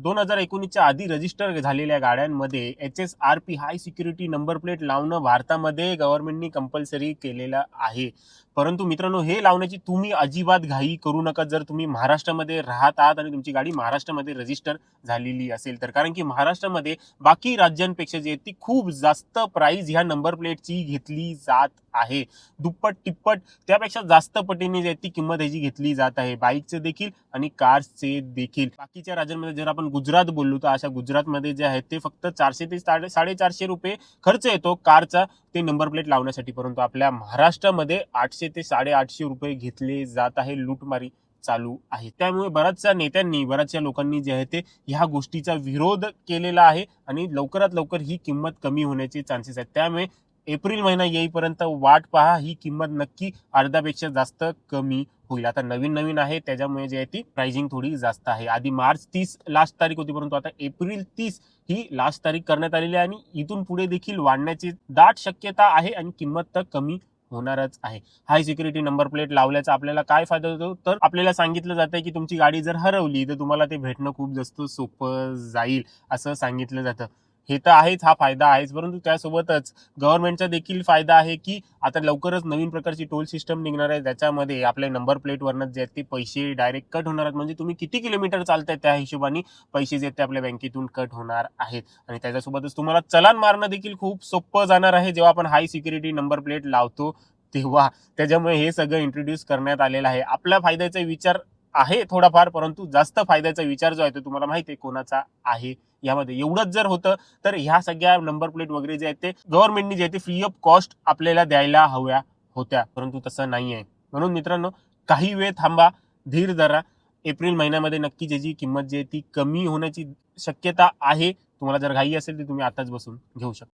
2019च्या आधी रजिस्टर झालेल्या गाड्यांमध्ये HSRP हाय सिक्युरिटी नंबर प्लेट लावणं भारतामध्ये गव्हर्नमेंटनी कंपल्सरी केलेलं आहे. परंतु मित्रांनो, हे लावण्याची तुम्ही अजिबात घाई करू नका जर तुम्ही महाराष्ट्रामध्ये राहत आहात आणि तुमची गाडी महाराष्ट्रामध्ये रजिस्टर झालेली असेल तर. कारण की महाराष्ट्रामध्ये बाकी राज्यांपेक्षा जी आहे ती खूप जास्त प्राइस ह्या नंबर प्लेटची घेतली जात आहे. दुप्पट तिप्पट त्यापेक्षा जास्त पटीने जी आहे ती किंमत ह्याची घेतली जात आहे, बाईकचे देखील आणि कार्सचे देखील. बाकीच्या राज्यांमध्ये जर आपण गुजरात बोललो तर अशा गुजरातमध्ये जे आहे ते फक्त 400 ते 450 रुपये खर्च येतो कारचा ते नंबर प्लेट लावण्यासाठी. परंतु आपल्या महाराष्ट्रामध्ये 800 ते 850 रुपये घेतले जात आहे. लूटमारी चालू आहे. त्यामुळे बऱ्याचशा नेत्यांनी, बऱ्याचशा लोकांनी जे आहे ते ह्या गोष्टीचा विरोध केलेला आहे आणि लवकरात लवकर ही किंमत कमी होण्याचे चान्सेस आहेत. त्यामुळे एप्रिल महिना येईपर्यंत वाट पहा, ही किंमत नक्की अर्ध्यापेक्षा जास्त कमी होईल. आता नवीन आहे त्याच्यामुळे जे आहे ती प्राइसिंग थोडी जास्त आहे. आधी मार्च 30 लास्ट तारीख होती, परंतु आता एप्रिल 30 ही लास्ट तारीख करण्यात आलेली आहे आणि इथून पुढे देखील वाढण्याची दाट शक्यता आहे आणि किंमत तर कमी होणारच आहे. हाय सिक्युरिटी नंबर प्लेट लावल्याचा आपल्याला काय फायदा होतो, तर आपल्याला सांगितलं जातं की तुमची गाडी जर हरवली तर तुम्हाला ते भेटणं खूप जास्त सोपं जाईल असं सांगितलं जातं. हे तर आहेच, हा फायदा आहेच, परंतु त्यासोबतच गव्हर्नमेंटचा देखील फायदा आहे की आता लवकरच नवीन प्रकारची टोल सिस्टम निघणार आहे, ज्याच्यामध्ये आपल्या नंबर प्लेटवरनं जे आहेत ते पैसे डायरेक्ट कट होणार आहेत. म्हणजे तुम्ही किती किलोमीटर चालताय त्या हिशोबाने पैसे जे आहेत ते आपल्या बँकेतून कट होणार आहेत. आणि त्याच्यासोबतच तुम्हाला चलान मारणं देखील खूप सोपं जाणार आहे जेव्हा आपण हाय सिक्युरिटी नंबर प्लेट लावतो तेव्हा. त्याच्यामुळे हे सगळं इंट्रोड्यूस करण्यात आलेलं आहे. आपल्या फायद्याचा विचार आहे थोडाफार, परंतु जास्त फायद्याचा विचार जो आहे तो तुम्हाला माहिती आहे कोणाचा आहे यामध्ये. एवढंच जर होतं तर ह्या सगळ्या नंबर प्लेट वगैरे जे आहेत ते गव्हर्नमेंटनी जे आहे ते फ्री ऑफ कॉस्ट आपल्याला द्यायला हव्या होत्या, परंतु तसं नाही आहे. म्हणून मित्रांनो, काही वेळ थांबा, धीर धरा. एप्रिल महिन्यामध्ये नक्की ज्याची किंमत जी आहे ती कमी होण्याची शक्यता आहे. तुम्हाला जर घाई असेल तर तुम्ही आताच बसून घेऊ शकता.